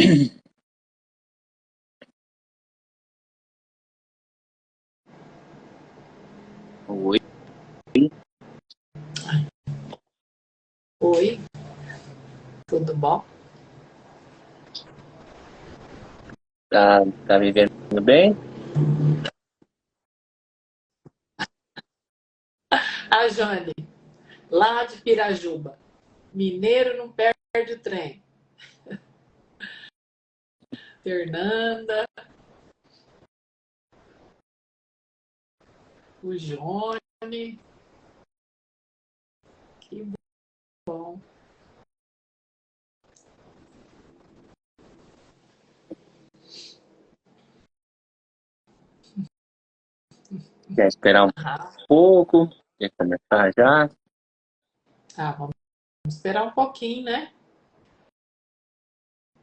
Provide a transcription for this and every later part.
Oi, Oi, tudo bom? tá me vendo bem? A Jane, lá de Pirajuba. Mineiro não perde o trem. Fernanda, o Johnny, que bom. Quer esperar um Ah, pouco? Quer começar já? vamos esperar um pouquinho, né?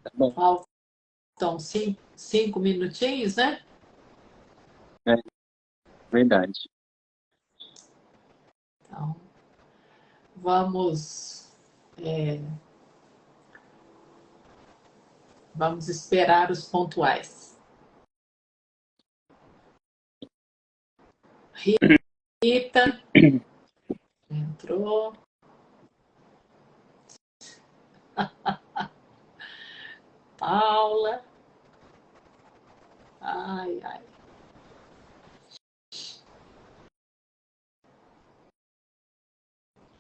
Tá bom. Faltam cinco minutinhos, né? É verdade. Então, vamos, vamos esperar os pontuais. Rita, entrou. Paula. Ai, ai.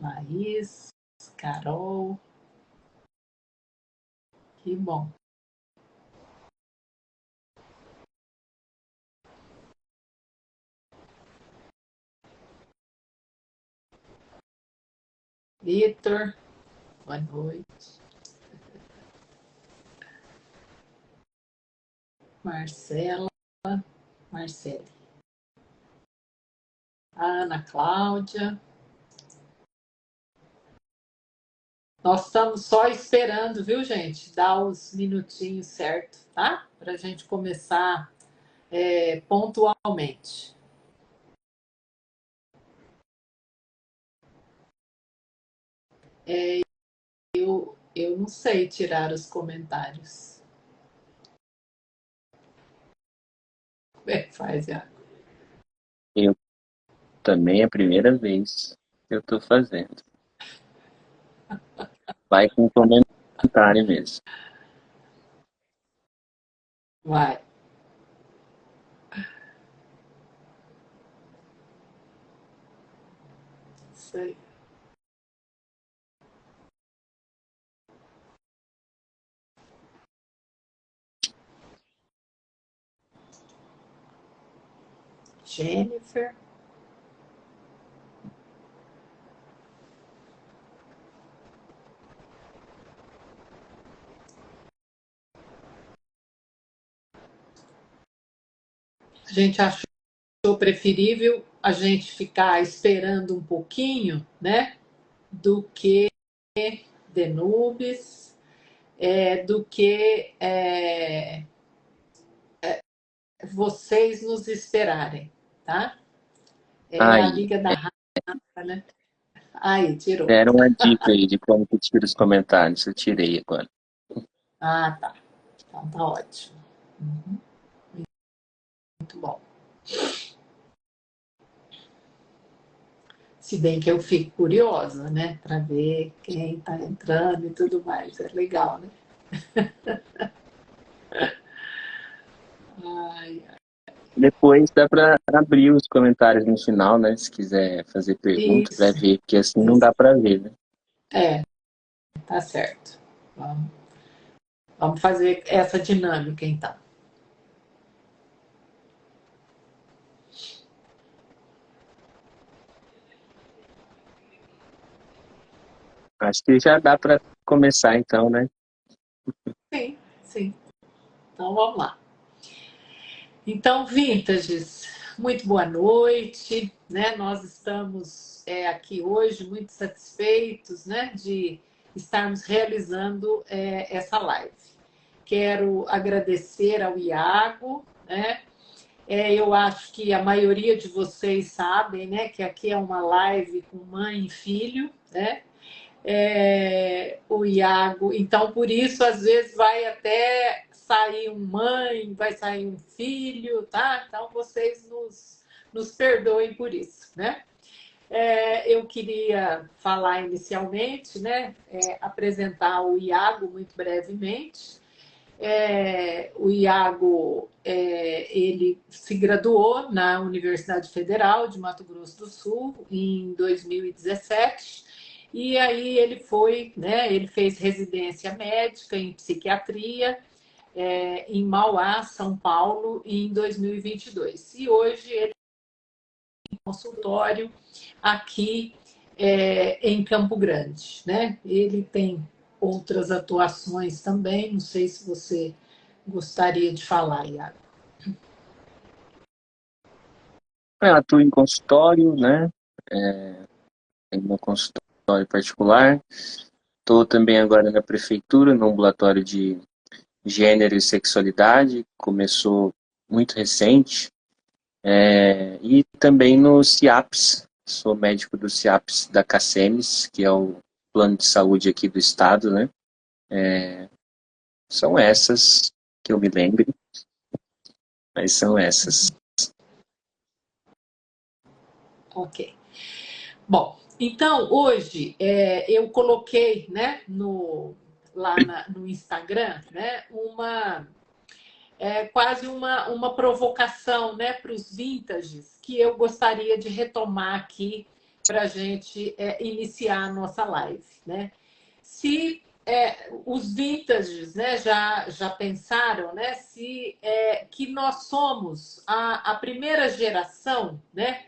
Laís, Carol. Que bom. Vitor, boa noite. Marcela, Marcele. Ana Cláudia. Nós estamos só esperando, viu, gente? Dar os minutinhos certos, tá? Para a gente começar pontualmente. Eu não sei tirar os comentários. Como é que faz, Iago? Eu também é a primeira vez que eu tô fazendo. Vai com comentário mesmo. Vai. Sei. Jennifer. A gente achou preferível a gente ficar esperando um pouquinho, né? Do que Denubes, do que vocês nos esperarem, tá? É a Aí, amiga da Rafa, né? Aí, tirou. deram uma dica aí de como que tira os comentários. Eu tirei agora. Ah, tá. Então tá ótimo. Uhum, muito bom. Se bem que eu fico curiosa, né? Para ver quem tá entrando e tudo mais. É legal, né? Ai, Depois dá pra abrir os comentários no final, né? Se quiser fazer pergunta pra isso, ver, porque assim não isso. dá pra ver, né? É, tá certo. Vamos fazer essa dinâmica, então. Acho que já dá pra começar então, né? Sim, sim. Então vamos lá. Então, Vintages, muito boa noite, né? Nós estamos aqui hoje muito satisfeitos, né, de estarmos realizando essa live. Quero agradecer ao Iago, né? Eu acho que a maioria de vocês sabem, né, que aqui é uma live com mãe e filho, né? o Iago. Então, por isso, às vezes, vai até sair uma mãe, vai sair um filho, tá? Então, vocês nos perdoem por isso, né? Eu queria falar inicialmente, né? Apresentar o Iago muito brevemente. O Iago, ele se graduou na Universidade Federal de Mato Grosso do Sul em 2017 e aí ele foi, né, ele fez residência médica em psiquiatria em Mauá, São Paulo, em 2022. E hoje ele tem consultório aqui em Campo Grande, né? Ele tem outras atuações também, não sei se você gostaria de falar, Iago. Eu atuo em consultório, né? Tem meu consultório particular. Estou também agora na prefeitura, no ambulatório de gênero e sexualidade. Começou muito recente. E também no CIAPS. Sou médico do CIAPS da CACEMES, que é o plano de saúde aqui do estado, né? São essas que eu me lembro, mas são essas. Ok. Bom, então hoje eu coloquei, né, no Instagram, né, quase uma provocação, né, para os vintages que eu gostaria de retomar aqui para a gente iniciar a nossa live, né? Se os vintages, né, já pensaram, né, se que nós somos a primeira geração, né,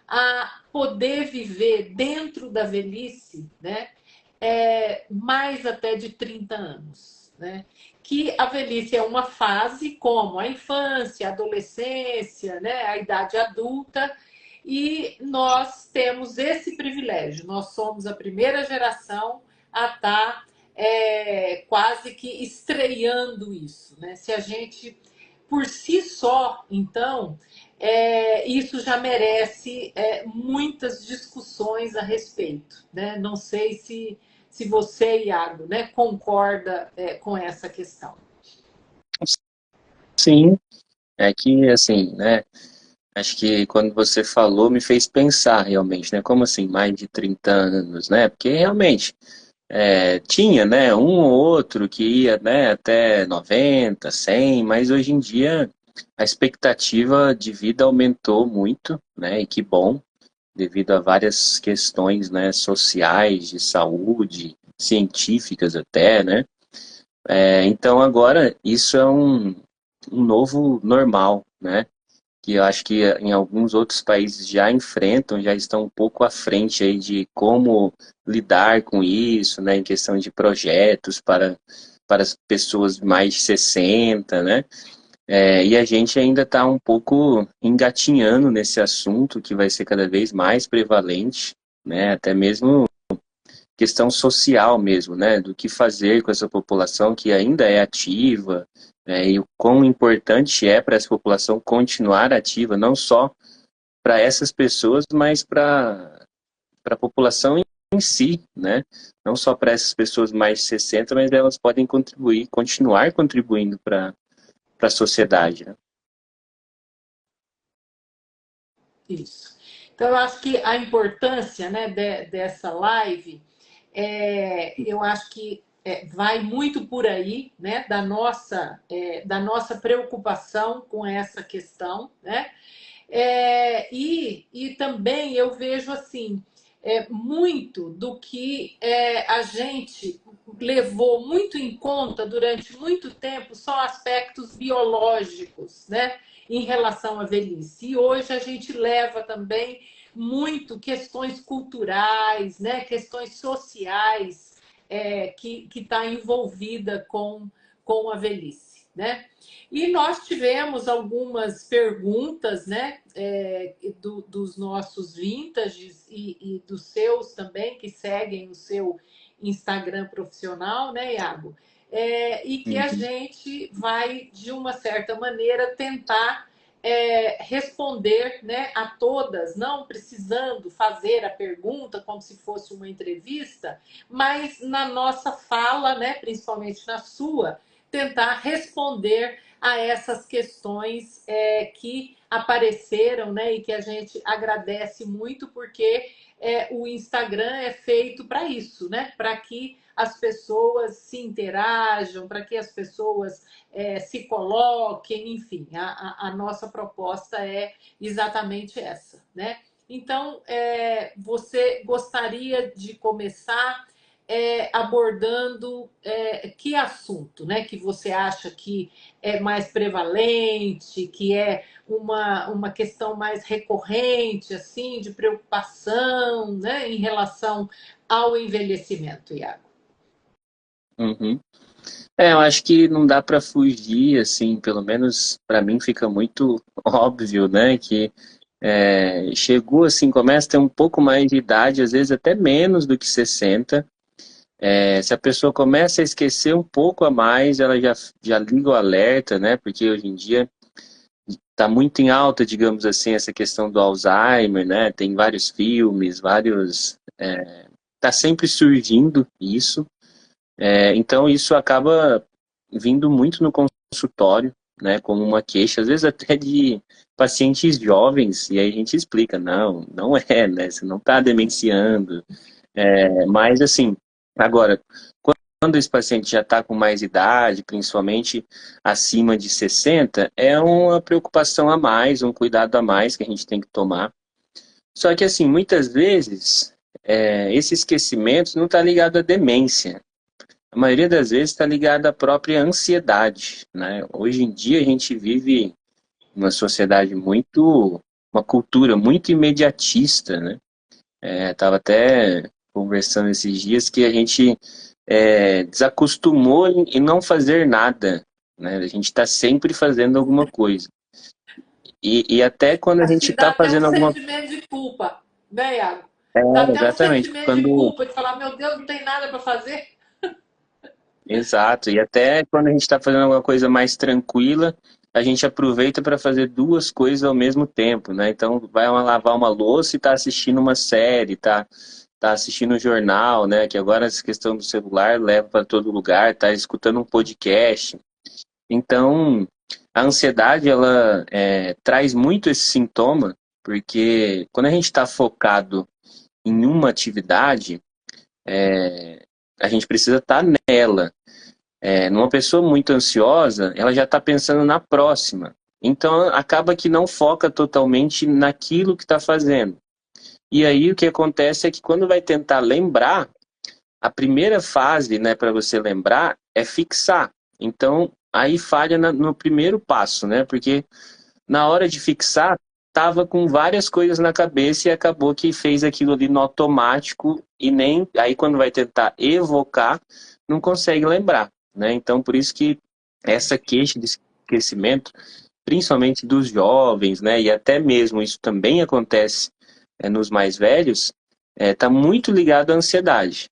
a poder viver dentro da velhice, né, mais até de 30 anos, né? Que a velhice é uma fase como a infância, a adolescência, né, a idade adulta, e nós temos esse privilégio. Nós somos a primeira geração a estar quase que estreando isso, né? Se a gente, por si só, então, isso já merece muitas discussões a respeito, né? Não sei se você, Iago, né, concorda com essa questão. Sim, é que assim, né? Acho que quando você falou me fez pensar realmente, né? Como assim, mais de 30 anos, né? Porque realmente tinha, né, um ou outro que ia, né, até 90, 100, mas hoje em dia a expectativa de vida aumentou muito, né? E que bom, devido a várias questões, né, sociais, de saúde, científicas até, né? Então agora isso é um novo normal, né? Que eu acho que em alguns outros países já enfrentam, já estão um pouco à frente aí de como lidar com isso, né, em questão de projetos para as pessoas mais de 60, né? E a gente ainda está um pouco engatinhando nesse assunto que vai ser cada vez mais prevalente, né? Até mesmo questão social mesmo, né? Do que fazer com essa população que ainda é ativa, e o quão importante é para essa população continuar ativa, não só para essas pessoas, mas para a população em si, né? Não só para essas pessoas mais de 60, mas elas podem contribuir, continuar contribuindo para a sociedade, né? Isso. Então, eu acho que a importância, né, dessa live, eu acho que vai muito por aí, né, da nossa preocupação com essa questão, né? E também eu vejo assim, muito do que a gente levou muito em conta durante muito tempo são aspectos biológicos, né, em relação à velhice. E hoje a gente leva também muito questões culturais, né, questões sociais que está envolvida com a velhice, né? E nós tivemos algumas perguntas, né, dos nossos vintages e dos seus também, que seguem o seu Instagram profissional, né, Iago? E que a Uhum. gente vai, de uma certa maneira, tentar responder, né, a todas, não precisando fazer a pergunta como se fosse uma entrevista, mas na nossa fala, né, principalmente na sua, tentar responder a essas questões que apareceram, né, e que a gente agradece muito, porque o Instagram é feito para isso, né, para que as pessoas se interajam, para que as pessoas se coloquem, enfim, a nossa proposta é exatamente essa, né? Então, você gostaria de começar abordando que assunto, né? Que você acha que é mais prevalente, que é uma questão mais recorrente, assim, de preocupação, né? Em relação ao envelhecimento, Iago. Uhum. Eu acho que não dá para fugir, assim, pelo menos para mim fica muito óbvio, né, que chegou assim, começa a ter um pouco mais de idade, às vezes até menos do que 60. Se a pessoa começa a esquecer um pouco a mais, ela já liga o alerta, né, porque hoje em dia está muito em alta, digamos assim, essa questão do Alzheimer, né, tem vários filmes, tá sempre surgindo isso. Então, isso acaba vindo muito no consultório, né, como uma queixa, às vezes até de pacientes jovens, e aí a gente explica, não, não é, né, você não está demenciando. Mas, assim, agora, quando esse paciente já está com mais idade, principalmente acima de 60, é uma preocupação a mais, um cuidado a mais que a gente tem que tomar. Só que, assim, muitas vezes, esse esquecimento não está ligado à demência. A maioria das vezes está ligada à própria ansiedade, né? Hoje em dia a gente vive uma sociedade uma cultura muito imediatista, né? Tava até conversando esses dias que a gente desacostumou em não fazer nada, né? A gente está sempre fazendo alguma coisa. E até quando a Acho gente que dá está até um fazendo alguma sentimento de culpa, né, Iago? Dá coisa, até um exatamente, sentimento de quando culpa de falar, meu Deus, não tem nada para fazer. exato, e até quando a gente está fazendo alguma coisa mais tranquila, a gente aproveita para fazer duas coisas ao mesmo tempo, né? Então, lavar uma louça e tá assistindo uma série, tá assistindo um jornal, né? Que agora essa questão do celular leva para todo lugar, tá escutando um podcast. Então, a ansiedade, ela traz muito esse sintoma, porque quando a gente está focado em uma atividade, a gente precisa estar nela. Numa pessoa muito ansiosa, ela já está pensando na próxima. Então, acaba que não foca totalmente naquilo que está fazendo. E aí, o que acontece é que quando vai tentar lembrar, a primeira fase, né, para você lembrar, é fixar. Então, aí falha no primeiro passo, né? Porque na hora de fixar, estava com várias coisas na cabeça e acabou que fez aquilo ali no automático e nem aí quando vai tentar evocar, não consegue lembrar, né? Então por isso que essa queixa de esquecimento, principalmente dos jovens, né? E até mesmo isso também acontece nos mais velhos, está muito ligado à ansiedade.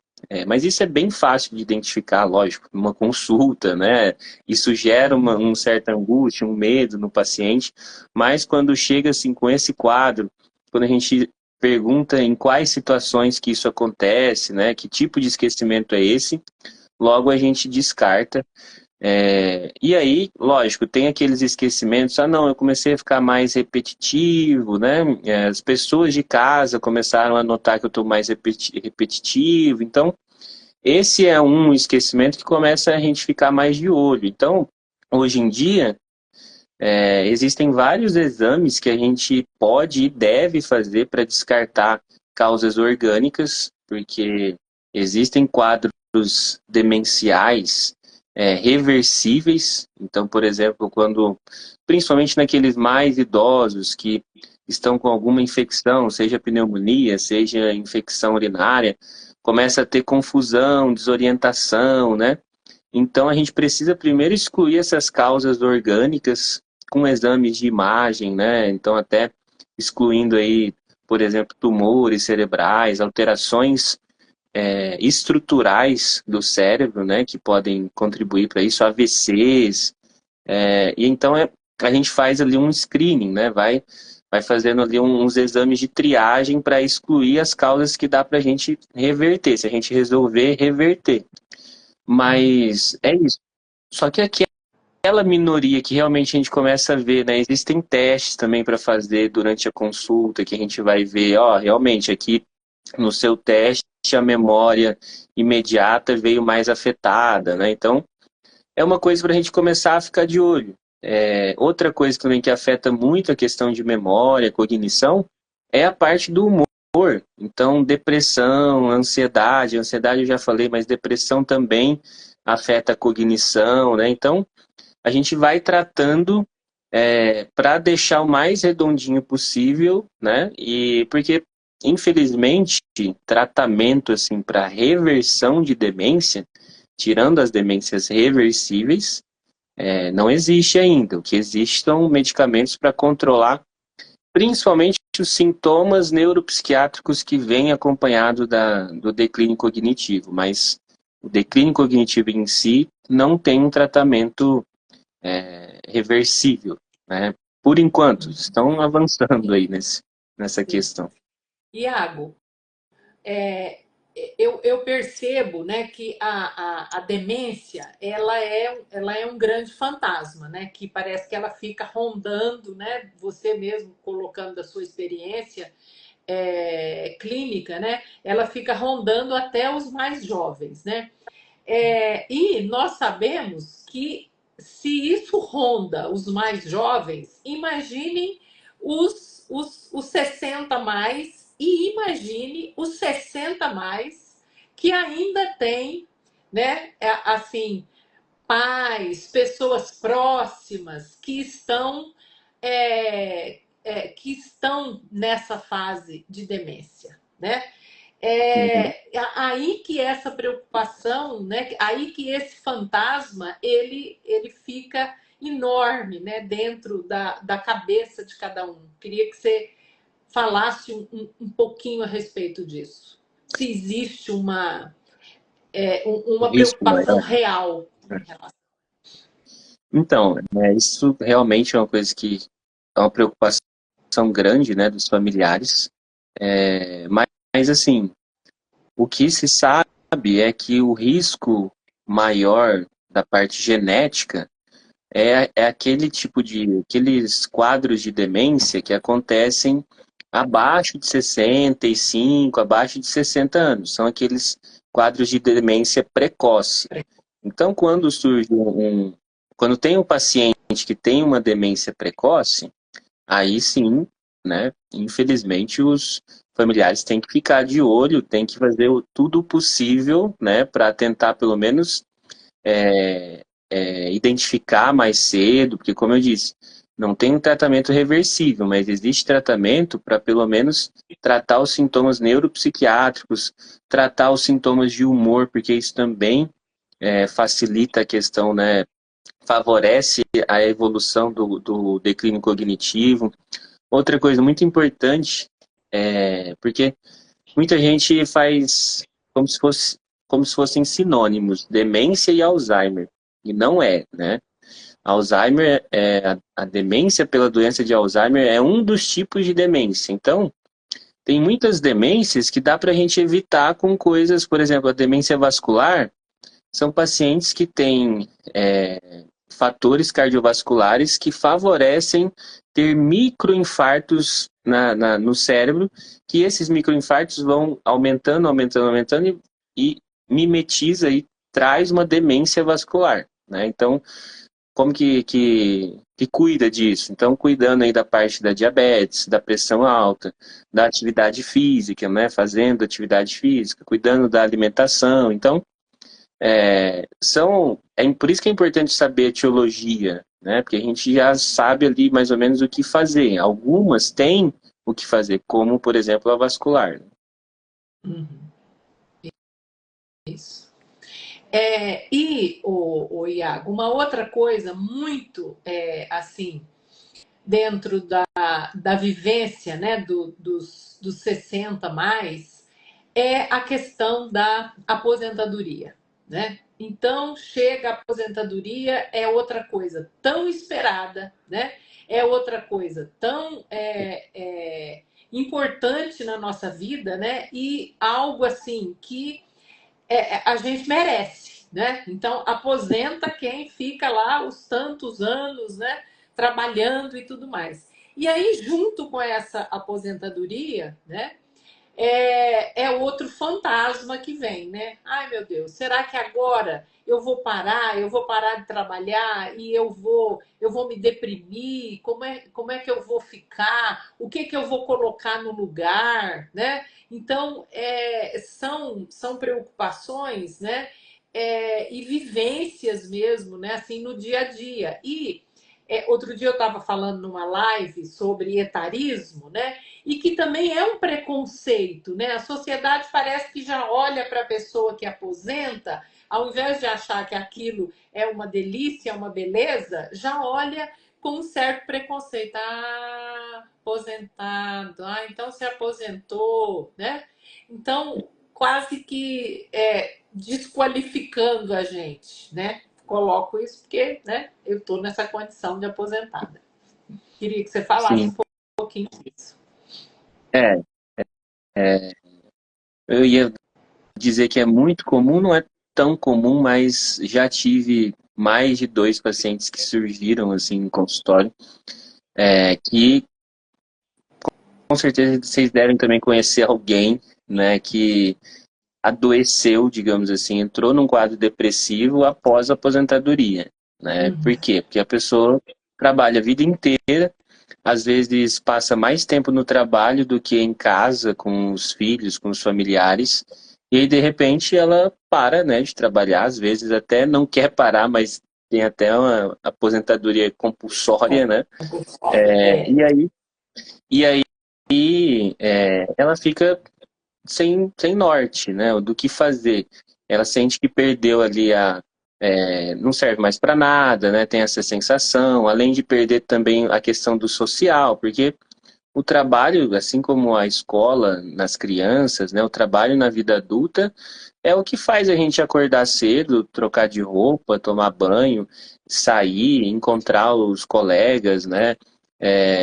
Mas isso é bem fácil de identificar, lógico, numa consulta, né? Isso gera um certa angústia, um medo no paciente, mas quando chega assim com esse quadro, quando a gente pergunta em quais situações que isso acontece, né? Que tipo de esquecimento é esse, logo a gente descarta. E aí, lógico, tem aqueles esquecimentos, não, eu comecei a ficar mais repetitivo, né? As pessoas de casa começaram a notar que eu estou mais repetitivo, então esse é um esquecimento que começa a gente ficar mais de olho. Então, hoje em dia, existem vários exames que a gente pode e deve fazer para descartar causas orgânicas, porque existem quadros demenciais reversíveis. Então, por exemplo, principalmente naqueles mais idosos que estão com alguma infecção, seja pneumonia, seja infecção urinária, começa a ter confusão, desorientação, né? Então, a gente precisa primeiro excluir essas causas orgânicas com exames de imagem, né? Então, até excluindo aí, por exemplo, tumores cerebrais, alterações estruturais do cérebro, né? Que podem contribuir para isso, AVCs. E então, a gente faz ali um screening, né? Vai fazendo ali uns exames de triagem para excluir as causas que dá para a gente reverter, se a gente resolver reverter. Mas é isso. Só que aquela minoria que realmente a gente começa a ver, né? Existem testes também para fazer durante a consulta, que a gente vai ver, ó, realmente aqui no seu teste a memória imediata veio mais afetada, né? Então, é uma coisa para a gente começar a ficar de olho. Outra coisa também que afeta muito a questão de memória, cognição, é a parte do humor. Então, depressão, ansiedade eu já falei, mas depressão também afeta a cognição, né? Então, a gente vai tratando para deixar o mais redondinho possível, né? E porque, infelizmente, tratamento assim para reversão de demência, tirando as demências reversíveis, não existe ainda. O que existe são medicamentos para controlar principalmente os sintomas neuropsiquiátricos que vêm acompanhado do declínio cognitivo, mas o declínio cognitivo em si não tem um tratamento reversível, né? Por enquanto, estão avançando aí nessa questão. Iago, é, eu percebo, né, que a demência ela é um grande fantasma, né, que parece que ela fica rondando, né, você mesmo colocando da sua experiência clínica, né, ela fica rondando até os mais jovens, né? E nós sabemos que se isso ronda os mais jovens, imaginem os 60 mais e imagine os 60 mais que ainda tem, né, assim, pais, pessoas próximas que estão nessa fase de demência, né? Uhum. Aí que essa preocupação, né? Aí que esse fantasma ele fica enorme, né? Dentro da cabeça de cada um. Queria que você falasse um pouquinho a respeito disso. Se existe O uma risco preocupação maior. real Né? em relação. Então, isso realmente é uma coisa que é uma preocupação grande, né, dos familiares. Mas assim, o que se sabe é que o risco maior da parte genética é aqueles quadros de demência que acontecem abaixo de 65, abaixo de 60 anos. São aqueles quadros de demência precoce. Então, quando tem um paciente que tem uma demência precoce, aí sim, né, infelizmente os familiares têm que ficar de olho, têm que fazer tudo possível, né, para tentar pelo menos identificar mais cedo, porque como eu disse, não tem um tratamento reversível, mas existe tratamento para pelo menos tratar os sintomas neuropsiquiátricos, tratar os sintomas de humor, porque isso também facilita a questão, né, favorece a evolução do declínio cognitivo. Outra coisa muito importante porque muita gente faz como se fosse, como se fossem sinônimos, demência e Alzheimer. E não é, né? Alzheimer, a demência pela doença de Alzheimer é um dos tipos de demência. Então, tem muitas demências que dá para a gente evitar com coisas, por exemplo, a demência vascular, são pacientes que têm fatores cardiovasculares que favorecem ter microinfartos no cérebro, que esses microinfartos vão aumentando, aumentando, aumentando e mimetiza e traz uma demência vascular, né? Então, como que cuida disso? Então, cuidando aí da parte da diabetes, da pressão alta, da atividade física, né? Fazendo atividade física, cuidando da alimentação. Então, por isso que é importante saber a etiologia, né? Porque a gente já sabe ali mais ou menos o que fazer. Algumas têm o que fazer, como, por exemplo, a vascular. Uhum. Isso. O Iago, uma outra coisa muito assim, dentro da vivência, né, dos 60 mais, é a questão da aposentadoria. né? Então, chega a aposentadoria, é outra coisa tão esperada, né? É outra coisa tão importante na nossa vida, né? E algo assim que a gente merece, né? Então, aposenta quem fica lá os tantos anos, né? Trabalhando e tudo mais. E aí, junto com essa aposentadoria, né? É outro fantasma que vem, né? Ai, meu Deus, será que agora eu vou parar de trabalhar e eu vou me deprimir? Como é que eu vou ficar? O que que eu vou colocar no lugar, né? Então, são preocupações, né? E vivências mesmo, né? Assim, no dia a dia. E outro dia eu estava falando numa live sobre etarismo, né? E que também é um preconceito, né? A sociedade parece que já olha para a pessoa que aposenta, ao invés de achar que aquilo é uma delícia, uma beleza, já olha com um certo preconceito. Ah, aposentado, então se aposentou, né? Então, quase que desqualificando a gente, né? Coloco isso porque, né, eu estou nessa condição de aposentada. Queria que você falasse um Sim. pouquinho disso. É, é, eu ia dizer que é muito comum, não é tão comum, mas já tive mais de 2 pacientes que surgiram assim no consultório, que com certeza vocês devem também conhecer alguém, né, que adoeceu, digamos assim, entrou num quadro depressivo após a aposentadoria, né? Uhum. Por quê? Porque a pessoa trabalha a vida inteira, às vezes passa mais tempo no trabalho do que em casa, com os filhos, com os familiares, e aí de repente ela para, né, de trabalhar, às vezes até não quer parar, mas tem até uma aposentadoria compulsória, né? É. E aí, ela fica sem norte, né? Do que fazer. Ela sente que perdeu ali não serve mais para nada, né? Tem essa sensação, além de perder também a questão do social, porque o trabalho, assim como a escola nas crianças, né? O trabalho na vida adulta é o que faz a gente acordar cedo, trocar de roupa, tomar banho, sair, encontrar os colegas, né?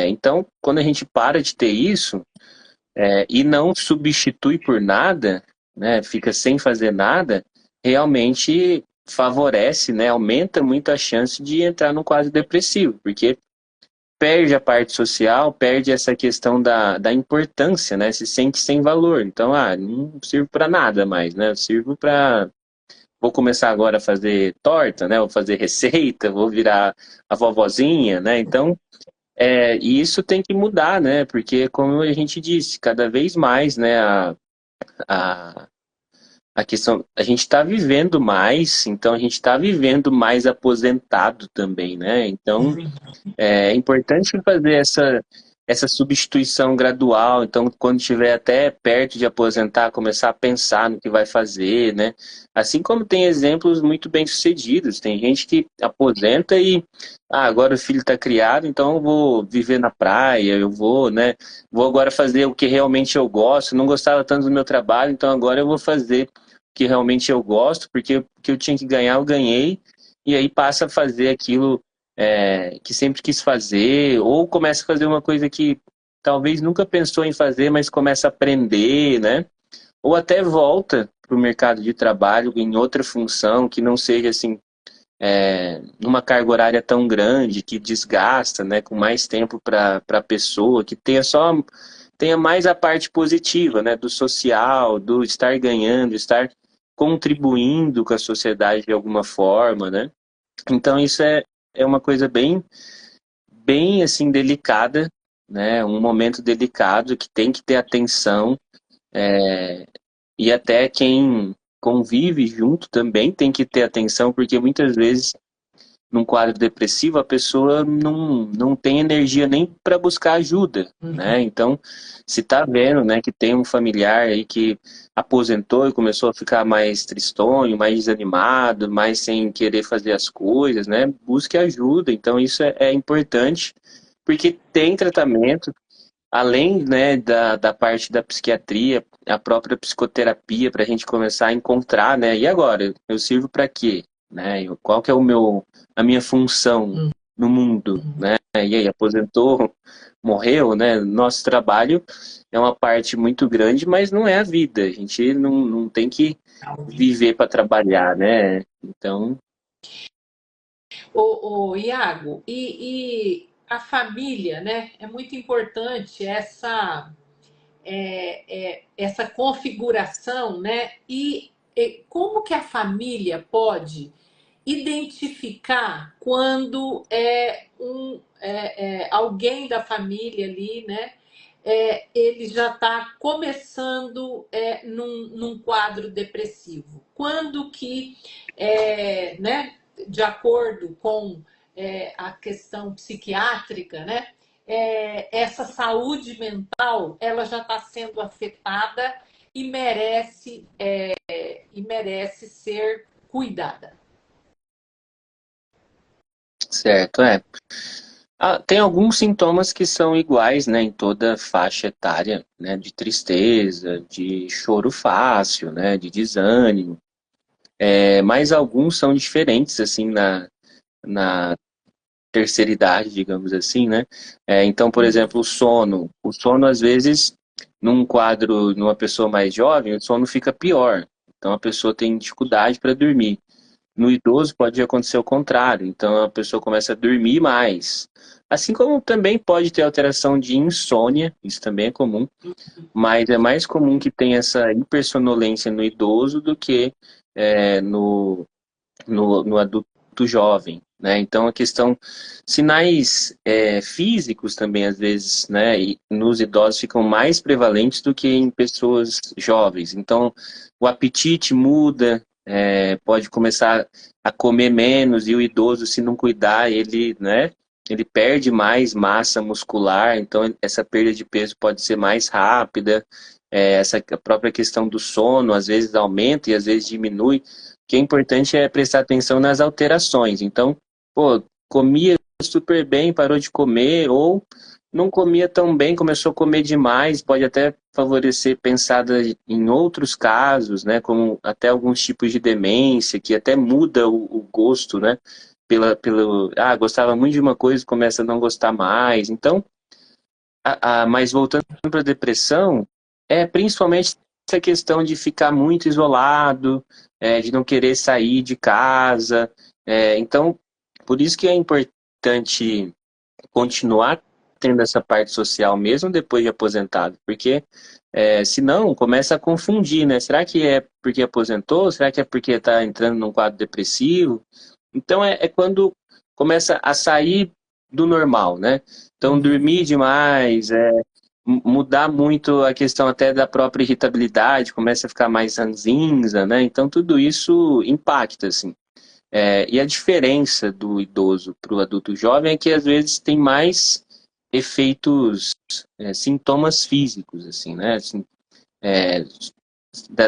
Então, quando a gente para de ter isso, e não substitui por nada, né, fica sem fazer nada, realmente favorece, né, aumenta muito a chance de entrar num quadro depressivo, porque perde a parte social, perde essa questão da importância, né, se sente sem valor. Então, não sirvo para nada mais, né, eu sirvo para... Vou começar agora a fazer torta, né, vou fazer receita, vou virar a vovozinha, né, então e isso tem que mudar, né? Porque, como a gente disse, cada vez mais, né, a, a questão, a gente está vivendo mais, então a gente está vivendo mais aposentado também, né? Então, é importante fazer essa substituição gradual. Então, quando estiver até perto de aposentar, começar a pensar no que vai fazer, né? Assim como tem exemplos muito bem-sucedidos. Tem gente que aposenta e, agora o filho está criado, então eu vou viver na praia, eu vou, né? Vou agora fazer o que realmente eu gosto. Não gostava tanto do meu trabalho, então agora eu vou fazer o que realmente eu gosto, porque o que eu tinha que ganhar, eu ganhei. E aí passa a fazer aquilo que sempre quis fazer, ou começa a fazer uma coisa que talvez nunca pensou em fazer, mas começa a aprender, né? Ou até volta para o mercado de trabalho em outra função que não seja assim, numa carga horária tão grande, que desgasta, né? Com mais tempo para a pessoa, que tenha mais a parte positiva, né? Do social, do estar ganhando, estar contribuindo com a sociedade de alguma forma, né? Então isso é uma coisa bem assim delicada, né? Um momento delicado que tem que ter atenção, e até quem convive junto também tem que ter atenção, porque muitas vezes num quadro depressivo a pessoa não tem energia nem para buscar ajuda, né? Então, se tá vendo, né, que tem um familiar aí que aposentou e começou a ficar mais tristonho, mais desanimado, mais sem querer fazer as coisas, né? Busque ajuda. Então, isso é importante, porque tem tratamento. além, né, da parte da psiquiatria, a própria psicoterapia, para a gente começar a encontrar, né, e agora, eu sirvo para quê? Né, qual que é a minha função no mundo, né, e aí, aposentou, morreu, né, nosso trabalho é uma parte muito grande, mas não é a vida, a gente não tem que viver para trabalhar, né, então... Iago, e a família, né? É muito importante essa configuração, né? E como que a família pode identificar quando alguém da família ali, né? Ele já está começando num quadro depressivo. Quando que, né, de acordo com a questão psiquiátrica, né, essa saúde mental ela já está sendo afetada e merece ser cuidada. Certo, é. Ah, tem alguns sintomas que são iguais, né, em toda faixa etária, né, de tristeza, de choro fácil, né, de desânimo. Mas alguns são diferentes, assim, na terceira idade, digamos assim, né? Então, por exemplo, o sono. O sono, às vezes, num quadro, numa pessoa mais jovem, o sono fica pior. Então, a pessoa tem dificuldade para dormir. No idoso pode acontecer o contrário, então a pessoa começa a dormir mais. Assim como também pode ter alteração de insônia, isso também é comum, mas é mais comum que tenha essa hipersonolência no idoso do que no adulto jovem, né? Então a questão, sinais físicos também às vezes, né, e nos idosos ficam mais prevalentes do que em pessoas jovens. Então o apetite muda, pode começar a comer menos e o idoso, se não cuidar, ele, né, ele perde mais massa muscular, então essa perda de peso pode ser mais rápida. Essa própria questão do sono às vezes aumenta e às vezes diminui. O que é importante é prestar atenção nas alterações. Então, pô, comia super bem, parou de comer, ou não comia tão bem, começou a comer demais, pode até favorecer pensada em outros casos, né, como até alguns tipos de demência, que até muda o gosto, né, gostava muito de uma coisa, começa a não gostar mais. Então, mas voltando para a depressão, principalmente essa questão de ficar muito isolado, de não querer sair de casa. Então, por isso que é importante continuar tendo essa parte social mesmo depois de aposentado, porque senão começa a confundir, né? Será que é porque aposentou? Será que é porque está entrando num quadro depressivo? Então é quando começa a sair do normal, né? Então dormir demais, mudar muito a questão até da própria irritabilidade, começa a ficar mais ranzinza, né? Então tudo isso impacta, assim. E a diferença do idoso para o adulto jovem é que às vezes tem mais efeitos, sintomas físicos, assim, né? Assim, é,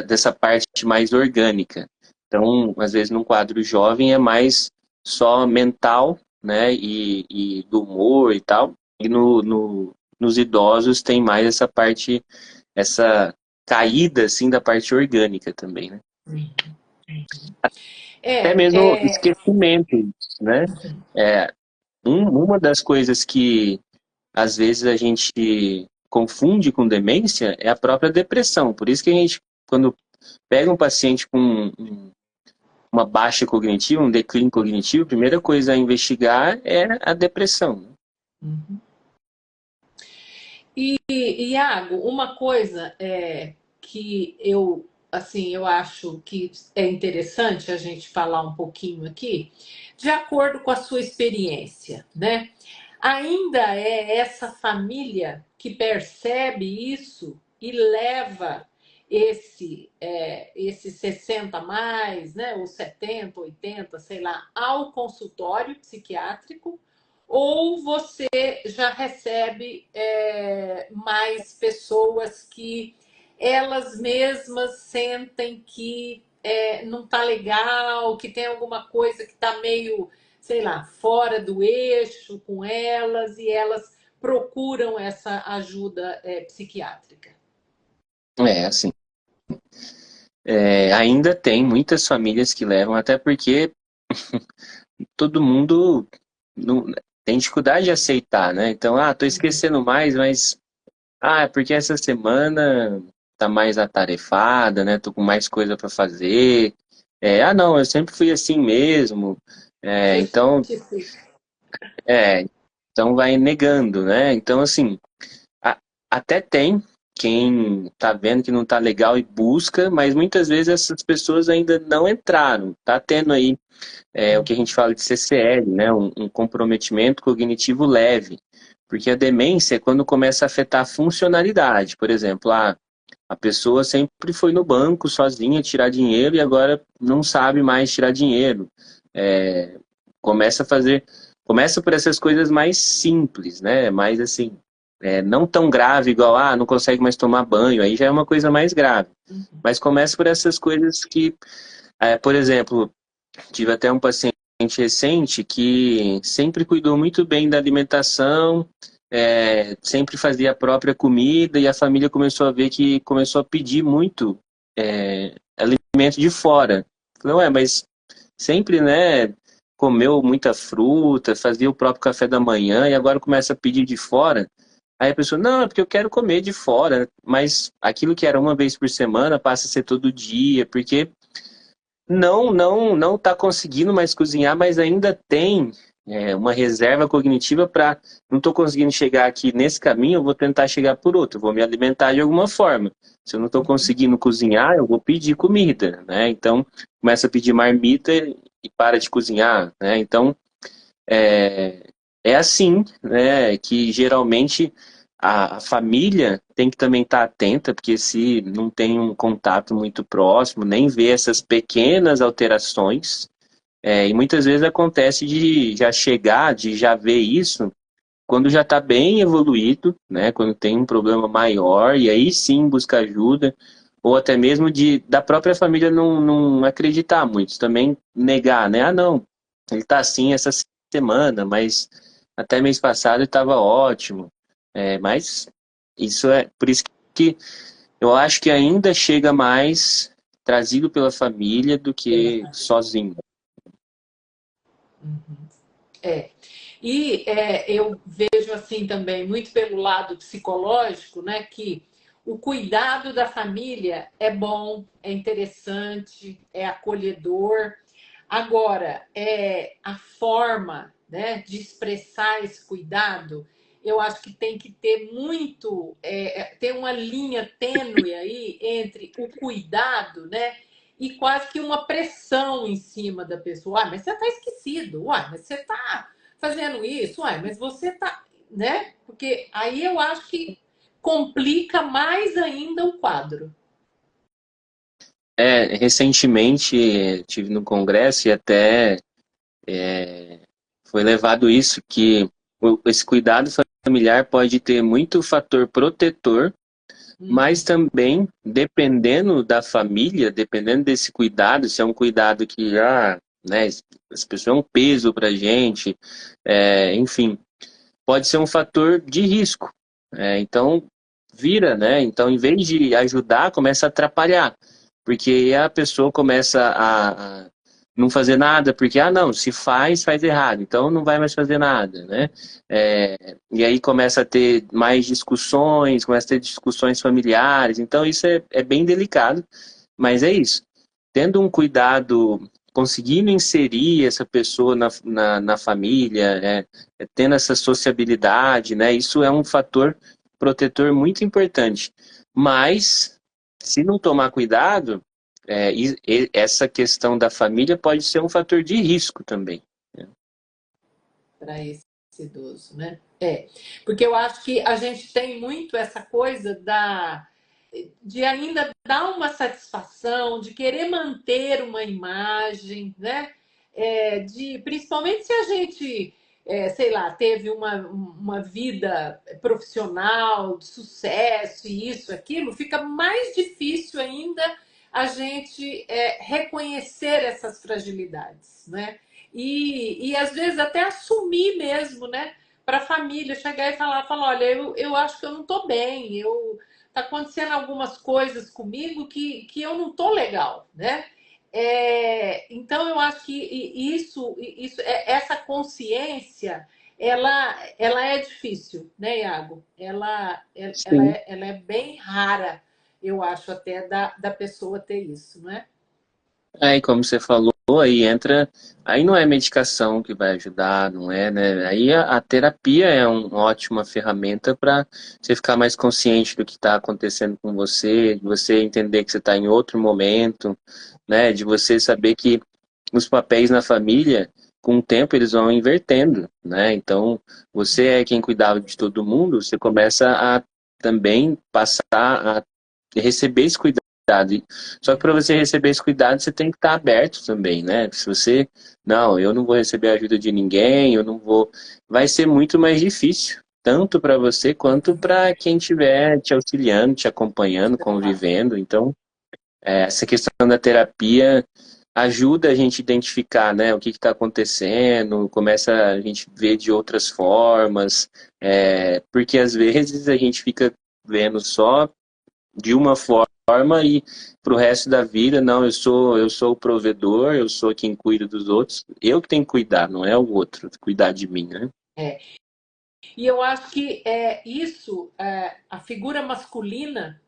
dessa parte mais orgânica. Então, às vezes, num quadro jovem é mais só mental, né? E do humor e tal. E nos idosos tem mais essa parte, essa caída, assim, da parte orgânica também, né? Até É, mesmo é, esquecimento, né? É, uma das coisas que às vezes a gente confunde com demência é a própria depressão. Por isso que a gente, quando pega um paciente com uma baixa cognitiva, um declínio cognitivo, a primeira coisa a investigar é a depressão. Iago, uma coisa que eu acho que é interessante a gente falar um pouquinho aqui, de acordo com a sua experiência, né? Ainda é essa família que percebe isso e leva esse 60 mais, né, ou 70, 80, sei lá, ao consultório psiquiátrico, ou você já recebe mais pessoas que elas mesmas sentem que não está legal, que tem alguma coisa que está meio, sei lá, fora do eixo com elas e elas procuram essa ajuda psiquiátrica? Assim, ainda tem muitas famílias que levam, até porque todo mundo não, tem dificuldade de aceitar, né? Então, tô esquecendo mais, mas é porque essa semana tá mais atarefada, né? Tô com mais coisa para fazer. Não, eu sempre fui assim mesmo. É, então, Justifica. é, então vai negando, né? Então, assim, a- até tem quem tá vendo que não tá legal e busca, mas muitas vezes essas pessoas ainda não entraram. Tá tendo aí o que a gente fala de CCL, né? Um comprometimento cognitivo leve. Porque a demência é quando começa a afetar a funcionalidade. Por exemplo, a pessoa sempre foi no banco sozinha tirar dinheiro e agora não sabe mais tirar dinheiro. É, começa a fazer, começa por essas coisas mais simples, né? Mais assim, não tão grave igual, não consegue mais tomar banho, aí já é uma coisa mais grave. Mas começa por essas coisas que, por exemplo, tive até um paciente recente que sempre cuidou muito bem da alimentação, sempre fazia a própria comida e a família começou a ver que começou a pedir muito alimento de fora. Falei, ué, mas sempre, né, comeu muita fruta, fazia o próprio café da manhã e agora começa a pedir de fora. Aí a pessoa, não, é porque eu quero comer de fora, mas aquilo que era uma vez por semana passa a ser todo dia, porque não está conseguindo mais cozinhar, mas ainda tem uma reserva cognitiva para não estou conseguindo chegar aqui nesse caminho, eu vou tentar chegar por outro, eu vou me alimentar de alguma forma. Se eu não estou conseguindo cozinhar, eu vou pedir comida, né? Então começa a pedir marmita e para de cozinhar, né? Então é assim, né? Que geralmente a família tem que também estar atenta, porque se não tem um contato muito próximo, nem vê essas pequenas alterações, e muitas vezes acontece de já chegar, de já ver isso, quando já está bem evoluído, né? Quando tem um problema maior, e aí sim busca ajuda, ou até mesmo da própria família não acreditar muito, também negar, né? Não, ele está assim essa semana, mas até mês passado ele estava ótimo. Mas isso por isso que eu acho que ainda chega mais trazido pela família do que sozinho. É. E eu vejo assim também, muito pelo lado psicológico, né, que o cuidado da família é bom, é interessante, é acolhedor. Agora, a forma, né, de expressar esse cuidado, eu acho que tem que ter muito, ter uma linha tênue aí entre o cuidado, né, e quase que uma pressão em cima da pessoa. Mas você está esquecido. Mas você está fazendo isso. Mas você está, né? Porque aí eu acho que complica mais ainda o quadro. Recentemente tive no congresso e até foi levado isso, que esse cuidado familiar pode ter muito fator protetor, mas também, dependendo da família, dependendo desse cuidado, se é um cuidado que, né, essa pessoa é um peso pra gente, enfim, pode ser um fator de risco. Então, vira, né? Então, em vez de ajudar, começa a atrapalhar. Porque a pessoa começa a não fazer nada, porque, não, se faz, faz errado, então não vai mais fazer nada, né? E aí começa a ter mais discussões, começa a ter discussões familiares, então isso é bem delicado, mas é isso. Tendo um cuidado, conseguindo inserir essa pessoa na família, tendo essa sociabilidade, né? Isso é um fator protetor muito importante. Mas, se não tomar cuidado, essa questão da família pode ser um fator de risco também. Para esse idoso, né? Porque eu acho que a gente tem muito essa coisa de ainda dar uma satisfação, de querer manter uma imagem, né? Principalmente se a gente, sei lá, teve uma vida profissional de sucesso e isso, aquilo, fica mais difícil ainda a gente reconhecer essas fragilidades, né? E às vezes até assumir mesmo, né? para a família chegar e falar, olha, eu acho que eu não estou bem, tá acontecendo algumas coisas comigo que eu não estou legal, né? Então eu acho que essa consciência ela é difícil, né, Iago? Sim. Ela é bem rara, eu acho, até da pessoa ter isso, não é? Aí, como você falou, aí entra. Aí não é medicação que vai ajudar, não é, né? Aí a terapia é uma ótima ferramenta para você ficar mais consciente do que está acontecendo com você, de você entender que você está em outro momento, né? De você saber que os papéis na família, com o tempo, eles vão invertendo, né? Então, você é quem cuidava de todo mundo, você começa a também passar a receber esse cuidado. Só que para você receber esse cuidado, você tem que estar aberto também, né? Se você, não, eu não vou receber a ajuda de ninguém, eu não vou, vai ser muito mais difícil, tanto para você quanto para quem estiver te auxiliando, te acompanhando, convivendo. Então, essa questão da terapia ajuda a gente a identificar, né, o que está acontecendo, começa a gente ver de outras formas, porque às vezes a gente fica vendo só de uma forma e para o resto da vida, não, eu sou o provedor, eu sou quem cuida dos outros, eu que tenho que cuidar, não é o outro cuidar de mim, né? É. E eu acho que a figura masculina,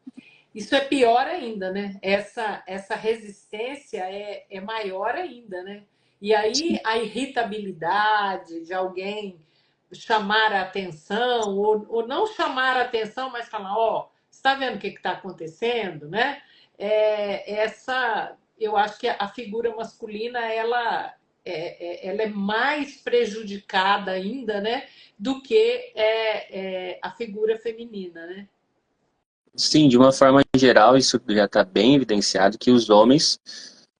isso é pior ainda, né? Essa resistência é maior ainda, né? E aí a irritabilidade de alguém chamar a atenção, ou não chamar a atenção, mas falar, ó, você está vendo o que está acontecendo, né? Eu acho que a figura masculina, ela é mais prejudicada ainda, né? Do que a figura feminina, né? Sim, de uma forma geral, isso já está bem evidenciado que os homens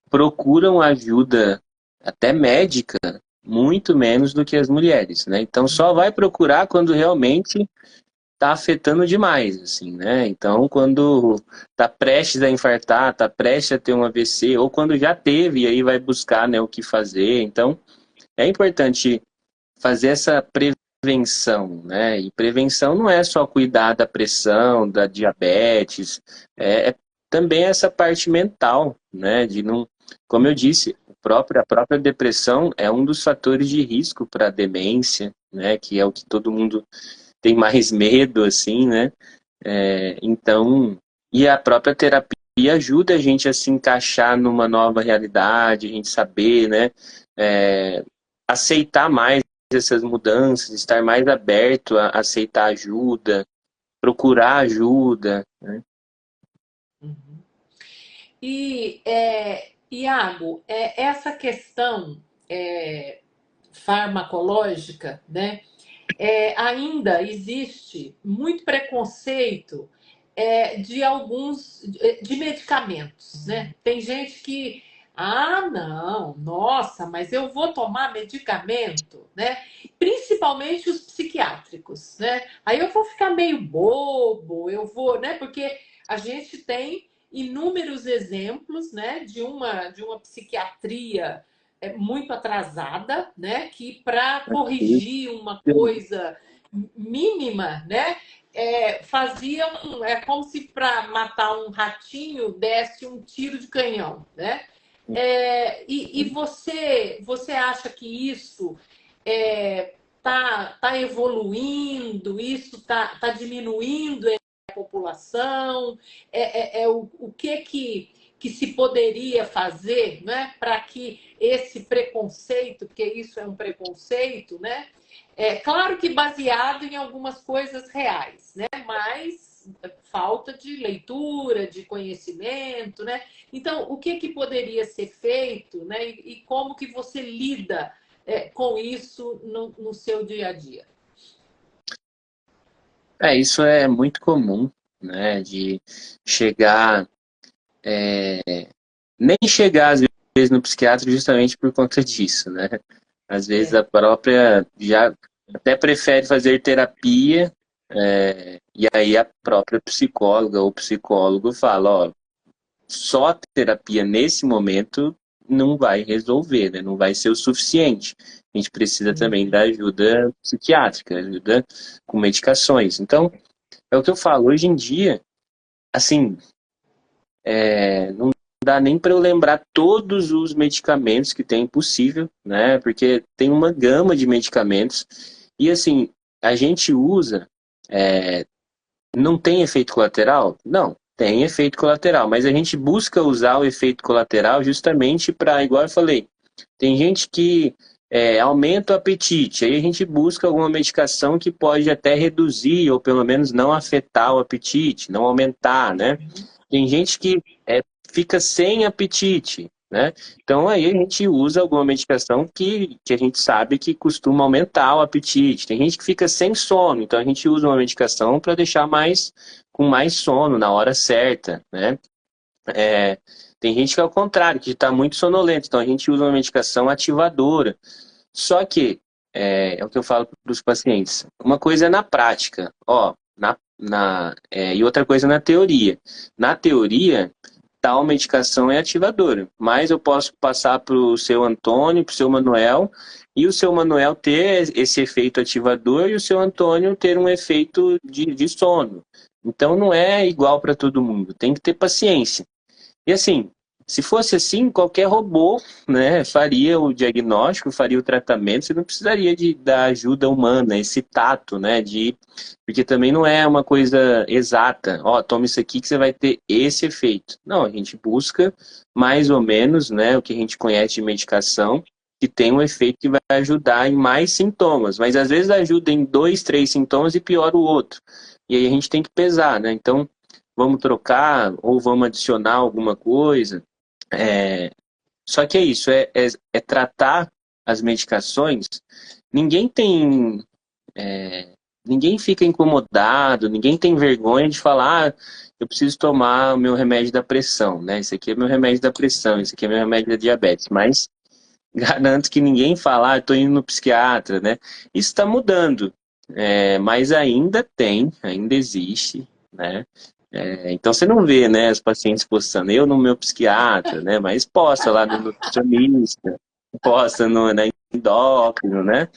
procuram ajuda até médica muito menos do que as mulheres, né? Então só vai procurar quando realmente está afetando demais, assim, né? Então quando está prestes a infartar, está prestes a ter um AVC, ou quando já teve, aí vai buscar, né, o que fazer. Então é importante fazer essa prevenção, né? E prevenção não é só cuidar da pressão, da diabetes, é também essa parte mental, né? De não, como eu disse, a própria depressão é um dos fatores de risco para a demência, né? Que é o que todo mundo tem mais medo, assim, né? Então, e a própria terapia ajuda a gente a se encaixar numa nova realidade, a gente saber, né? Aceitar mais essas mudanças, estar mais aberto a aceitar ajuda, procurar ajuda, né? Uhum. E, Iago, essa questão farmacológica, né? Ainda existe muito preconceito de alguns de medicamentos, né? Tem gente que, não, nossa, mas eu vou tomar medicamento, né? Principalmente os psiquiátricos, né? Aí eu vou ficar meio bobo, eu vou, né? Porque a gente tem inúmeros exemplos, né, de uma psiquiatria muito atrasada, né, que para corrigir uma coisa mínima, né, faziam, como se para matar um ratinho desse um tiro de canhão, né? E você acha que isso tá evoluindo, isso tá diminuindo a população? O que se poderia fazer, né, para que esse preconceito, porque isso é um preconceito, né? Claro que baseado em algumas coisas reais, né? Mas falta de leitura, de conhecimento, né? Então, o que poderia ser feito, né? E como que você lida com isso no seu dia a dia? Isso é muito comum, né? De chegar, nem chegar às vezes no psiquiatra justamente por conta disso, né? Às vezes É. a própria já até prefere fazer terapia, e aí a própria psicóloga ou psicólogo fala, ó, só terapia nesse momento não vai resolver, né? Não vai ser o suficiente. A gente precisa também da ajuda psiquiátrica, ajuda com medicações. Então, é o que eu falo, hoje em dia, assim, não dá nem para eu lembrar todos os medicamentos que tem possível, né? Porque tem uma gama de medicamentos e assim, a gente usa, não tem efeito colateral? Não, tem efeito colateral, mas a gente busca usar o efeito colateral justamente para, igual eu falei, tem gente que aumenta o apetite, aí a gente busca alguma medicação que pode até reduzir ou pelo menos não afetar o apetite, não aumentar, né? Tem gente que fica sem apetite, né? Então aí a gente usa alguma medicação que a gente sabe que costuma aumentar o apetite. Tem gente que fica sem sono, então a gente usa uma medicação para deixar com mais sono na hora certa, né? Tem gente que é o contrário, que está muito sonolento, então a gente usa uma medicação ativadora. Só que é o que eu falo para os pacientes. Uma coisa é na prática, ó, e outra coisa é na teoria. Na teoria, tal medicação é ativadora, mas eu posso passar para o seu Antônio, para o seu Manuel, e o seu Manuel ter esse efeito ativador e o seu Antônio ter um efeito de sono. Então não é igual para todo mundo, tem que ter paciência. E assim, se fosse assim, qualquer robô, né, faria o diagnóstico, faria o tratamento, você não precisaria da ajuda humana, esse tato, né, porque também não é uma coisa exata. Ó, toma isso aqui que você vai ter esse efeito. Não, a gente busca mais ou menos, né, o que a gente conhece de medicação, que tem um efeito que vai ajudar em mais sintomas, mas às vezes ajuda em 2, 3 sintomas e piora o outro. E aí a gente tem que pesar, né? Então, vamos trocar ou vamos adicionar alguma coisa. É, Só que é isso, é tratar as medicações. Ninguém tem, ninguém fica incomodado, ninguém tem vergonha de falar, eu preciso tomar o meu remédio da pressão, né? Esse aqui é meu remédio da pressão, esse aqui é meu remédio da diabetes. Mas garanto que ninguém fala, estou indo no psiquiatra, né? Isso está mudando, mas ainda existe, né? Então você não vê, né, os pacientes postando, eu no meu psiquiatra, né, mas posta lá no nutricionista, posta na endócrino, né,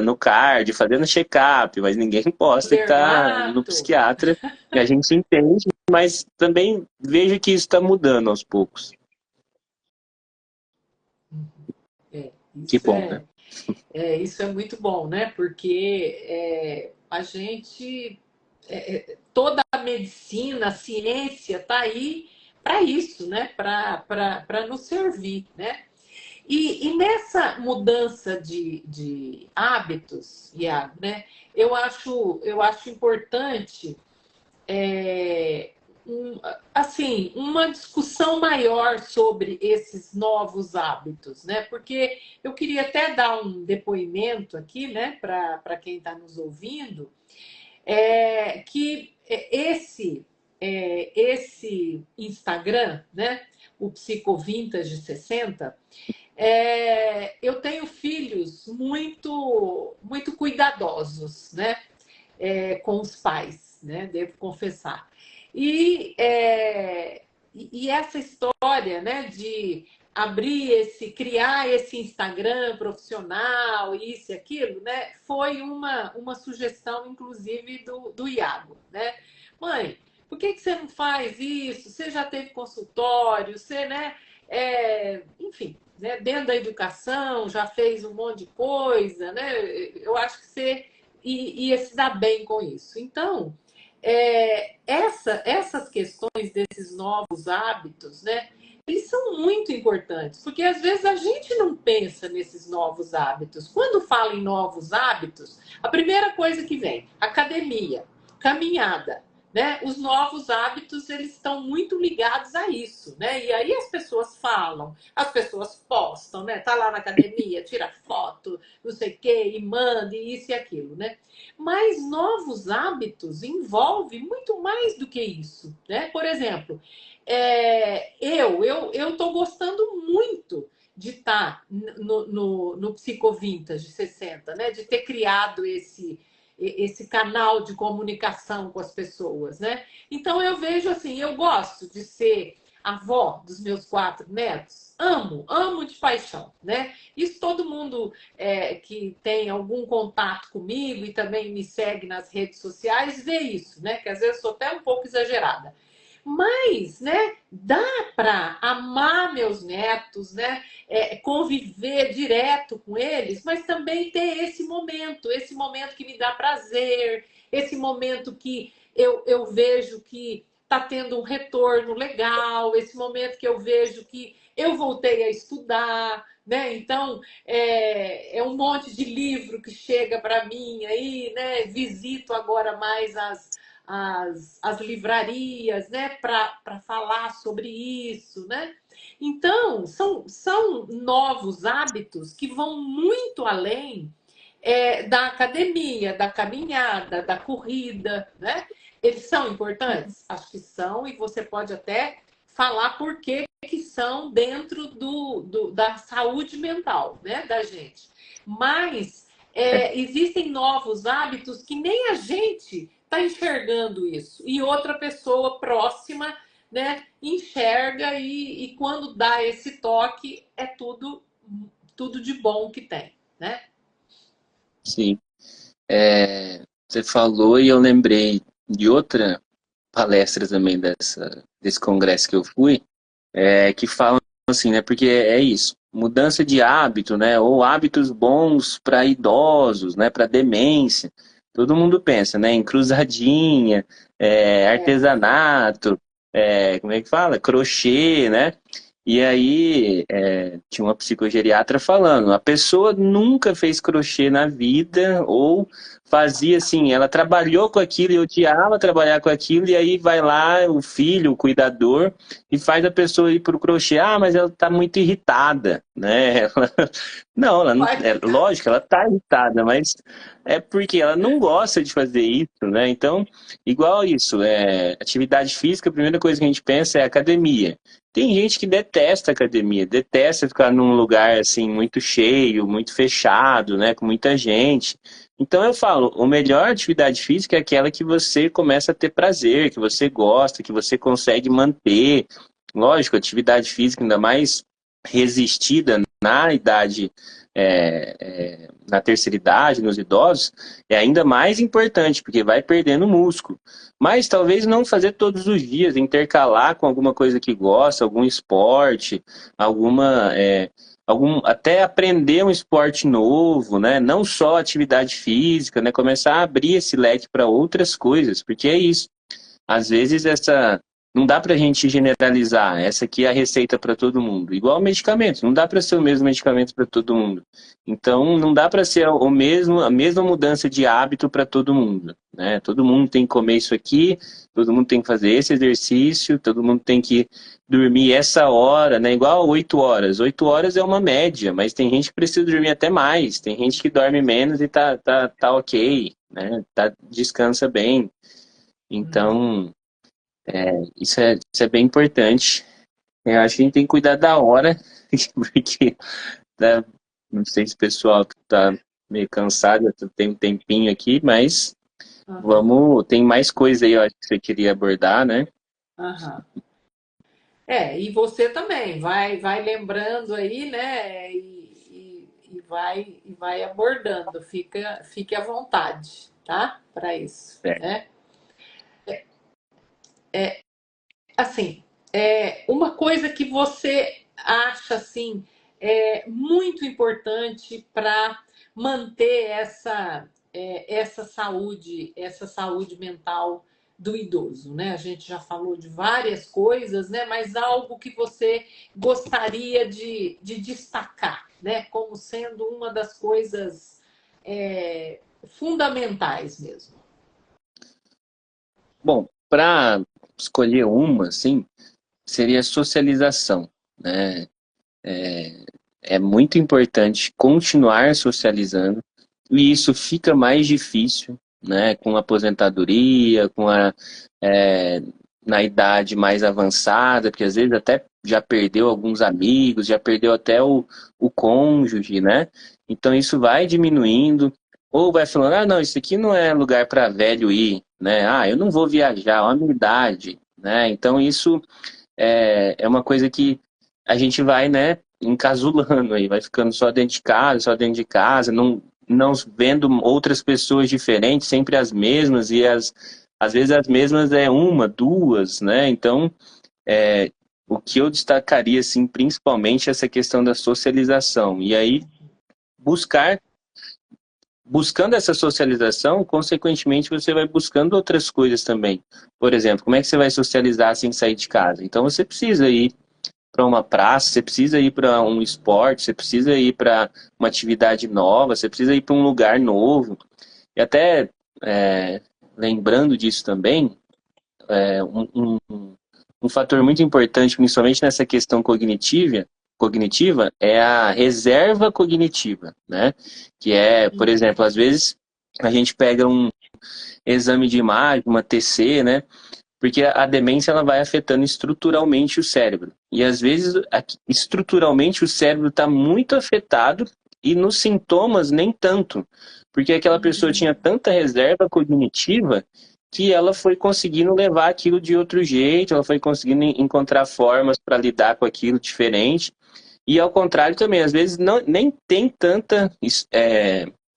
no cardio, fazendo check-up, mas ninguém posta que está no Dermato. psiquiatra, e a gente entende, mas também vejo que isso está mudando aos poucos. É, Que isso bom, né? é, isso é muito bom, né? Porque a gente, toda a medicina, a ciência está aí para isso, né? Para nos servir, né? E nessa mudança de hábitos, Iago, né? Eu acho importante assim, uma discussão maior sobre esses novos hábitos, né? Porque eu queria até dar um depoimento aqui, né, para quem está nos ouvindo, que esse Instagram, né, o Psicovintage 60, eu tenho filhos muito cuidadosos, né? Com os pais, né? Devo confessar. E essa história, né, de criar esse Instagram profissional, isso e aquilo, né, foi uma sugestão, inclusive, do Iago, né? Mãe, por que você não faz isso? Você já teve consultório, você, né, enfim, né, dentro da educação, já fez um monte de coisa, né? Eu acho que você ia se dar bem com isso. Então, essas questões desses novos hábitos, né? Eles são muito importantes, porque às vezes a gente não pensa nesses novos hábitos. Quando fala em novos hábitos, a primeira coisa que vem, academia, caminhada, né? Os novos hábitos, eles estão muito ligados a isso, né? E aí as pessoas falam, as pessoas postam, né? Tá lá na academia, tira foto, não sei o quê, e manda, e isso e aquilo, né? Mas novos hábitos envolve muito mais do que isso, né? Por exemplo, eu estou gostando muito de estar no Psicovintage 60, né? De ter criado esse canal de comunicação com as pessoas, né? Então eu vejo assim, eu gosto de ser avó dos meus 4 netos? Amo, amo de paixão, né? Isso todo mundo que tem algum contato comigo e também me segue nas redes sociais vê isso, né? Que às vezes sou até um pouco exagerada. Mas, né, dá para amar meus netos, né, conviver direto com eles, mas também ter esse momento que me dá prazer, esse momento que eu vejo que está tendo um retorno legal, esse momento que eu vejo que eu voltei a estudar, né? Então, é um monte de livro que chega para mim aí, né? Visito agora mais as livrarias, né, para falar sobre isso, né? Então, são novos hábitos que vão muito além da academia, da caminhada, da corrida, né? Eles são importantes? Acho que são, e você pode até falar por que são dentro da saúde mental, né, da gente. Mas existem novos hábitos que nem a gente está enxergando isso. E outra pessoa próxima, né, enxerga e quando dá esse toque, é tudo de bom que tem, né? Sim. Você falou e eu lembrei de outra palestra também desse congresso que eu fui, que falam assim, né? Porque é isso, mudança de hábito, né? Ou hábitos bons para idosos, né? Para demência. Todo mundo pensa, né? Em cruzadinha, artesanato, como é que fala? Crochê, né? E aí tinha uma psicogeriatra falando, a pessoa nunca fez crochê na vida, ou fazia assim, ela trabalhou com aquilo e odiava trabalhar com aquilo, e aí vai lá o filho, o cuidador, e faz a pessoa ir para o crochê. Ah, mas ela está muito irritada, né? Não, ela não, lógico, ela está irritada, mas é porque ela não gosta de fazer isso, né? Então, igual isso, atividade física, a primeira coisa que a gente pensa é academia. Tem gente que detesta academia, detesta ficar num lugar assim muito cheio, muito fechado, né, com muita gente. Então eu falo, a melhor atividade física é aquela que você começa a ter prazer, que você gosta, que você consegue manter. Lógico, atividade física ainda mais resistida na idade, na terceira idade, nos idosos, é ainda mais importante, porque vai perdendo músculo. Mas talvez não fazer todos os dias, intercalar com alguma coisa que gosta, algum esporte, até aprender um esporte novo, né? Não só atividade física, né? Começar a abrir esse leque para outras coisas, porque é isso. Às vezes não dá para a gente generalizar. Essa aqui é a receita para todo mundo. Igual medicamento, não dá para ser o mesmo medicamento para todo mundo. Então, não dá para ser a mesma mudança de hábito para todo mundo, né? Todo mundo tem que comer isso aqui, todo mundo tem que fazer esse exercício, todo mundo tem que dormir essa hora, né? Igual 8 horas. 8 horas é uma média, mas tem gente que precisa dormir até mais. Tem gente que dorme menos e tá ok, né? Descansa bem. Então, isso é bem importante. Eu acho que a gente tem que cuidar da hora, porque né, não sei se o pessoal tá meio cansado, eu tenho um tempinho aqui, mas tem mais coisa aí, eu acho que você queria abordar, né? Aham. E você também, vai lembrando aí, né? E vai abordando. Fique à vontade, tá? Para isso, É. né? Assim, uma coisa que você acha assim muito importante para manter essa saúde mental do idoso, né? A gente já falou de várias coisas, né? Mas algo que você gostaria de destacar, né? Como sendo uma das coisas fundamentais mesmo. Bom, para escolher uma, assim, seria socialização, né? É muito importante continuar socializando, e isso fica mais difícil, né? Com a aposentadoria, é, na idade mais avançada, porque às vezes até já perdeu alguns amigos, já perdeu até o cônjuge, né? Então isso vai diminuindo, ou vai falando, ah, não, isso aqui não é lugar para velho ir, né? Ah, eu não vou viajar, olha a minha idade, né? Então isso é uma coisa que a gente vai, né, encasulando aí, vai ficando só dentro de casa, não vendo outras pessoas diferentes, sempre as mesmas, e às vezes as mesmas é uma, duas, né? Então, é, o que eu destacaria, assim, principalmente essa questão da socialização. E aí, buscar buscando essa socialização, consequentemente, você vai buscando outras coisas também. Por exemplo, como é que você vai socializar sem sair de casa? Então, você precisa ir para uma praça, você precisa ir para um esporte, você precisa ir para uma atividade nova, você precisa ir para um lugar novo. E até lembrando disso também, um fator muito importante, principalmente nessa questão cognitiva, é a reserva cognitiva, né? Que é, por exemplo, às vezes a gente pega um exame de imagem, uma TC, né? Porque a demência ela vai afetando estruturalmente o cérebro. E às vezes, estruturalmente, o cérebro está muito afetado e nos sintomas nem tanto. Porque aquela pessoa tinha tanta reserva cognitiva que ela foi conseguindo levar aquilo de outro jeito, ela foi conseguindo encontrar formas para lidar com aquilo diferente. E ao contrário também, às vezes nem tem tanta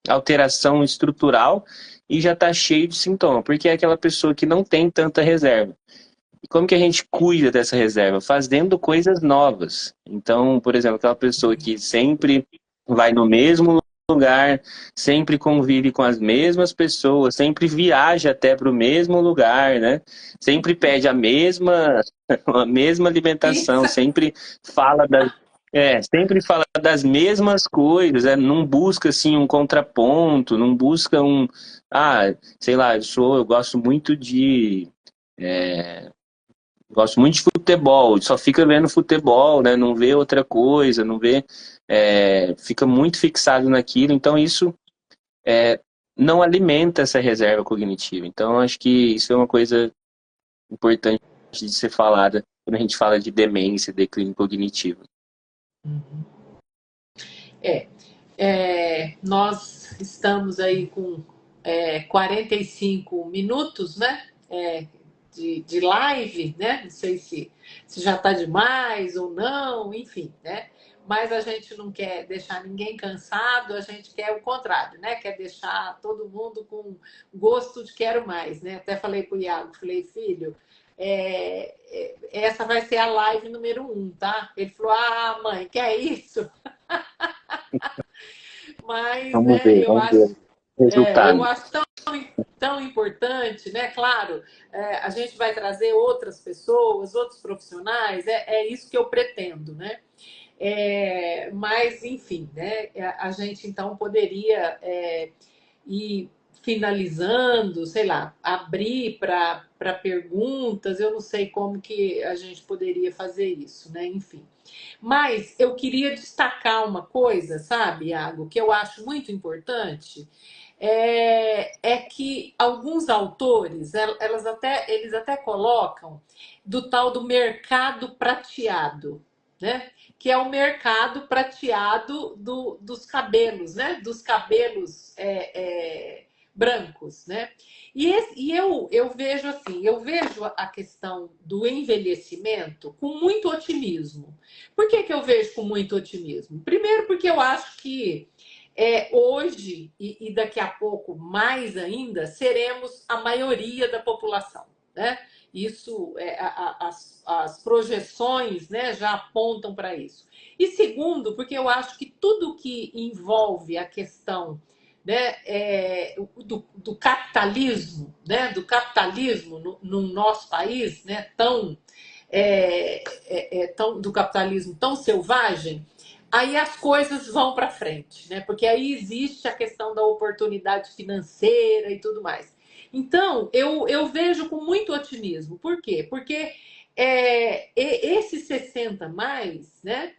alteração estrutural e já está cheio de sintoma, porque é aquela pessoa que não tem tanta reserva. E como que a gente cuida dessa reserva? Fazendo coisas novas. Então, por exemplo, aquela pessoa que sempre vai no mesmo lugar, sempre convive com as mesmas pessoas, sempre viaja até para o mesmo lugar, né? Sempre pede a mesma alimentação, Isso. sempre fala das mesmas coisas, não busca assim um contraponto, não busca sei lá, eu gosto muito de futebol, só fica vendo futebol, né? Não vê outra coisa, não vê, fica muito fixado naquilo, então isso não alimenta essa reserva cognitiva. Então, acho que isso é uma coisa importante de ser falada quando a gente fala de demência, declínio cognitivo. Nós estamos aí com 45 minutos, né? De live, né? Não sei se já está demais ou não, enfim, né? Mas a gente não quer deixar ninguém cansado, a gente quer o contrário, né? Quer deixar todo mundo com gosto de quero mais, né? Até falei para o Iago, falei, filho, essa vai ser a live número 1, tá? Ele falou, mãe, que é isso? Mas, Vamos né, ver, vamos ver o eu resultado. acho tão importante, né? Claro, a gente vai trazer outras pessoas, outros profissionais, é isso que eu pretendo, né? Mas, enfim, né? A gente então poderia ir finalizando, sei lá, abrir para perguntas, eu não sei como que a gente poderia fazer isso, né? Enfim. Mas eu queria destacar uma coisa, sabe, Iago, que eu acho muito importante, que alguns autores, eles até colocam do tal do mercado prateado, né? Que é o mercado prateado dos cabelos, né? Dos cabelos brancos, né? Eu vejo assim, eu vejo a questão do envelhecimento com muito otimismo. Por que eu vejo com muito otimismo? Primeiro, porque eu acho que hoje e daqui a pouco mais ainda seremos a maioria da população, né? Isso, as projeções, né, já apontam para isso. E segundo, porque eu acho que tudo que envolve a questão, né, do capitalismo, né, no nosso país, né, do capitalismo tão selvagem, aí as coisas vão para frente, né? Porque aí existe a questão da oportunidade financeira e tudo mais. Então, eu vejo com muito otimismo. Por quê? Porque esses 60 mais, né?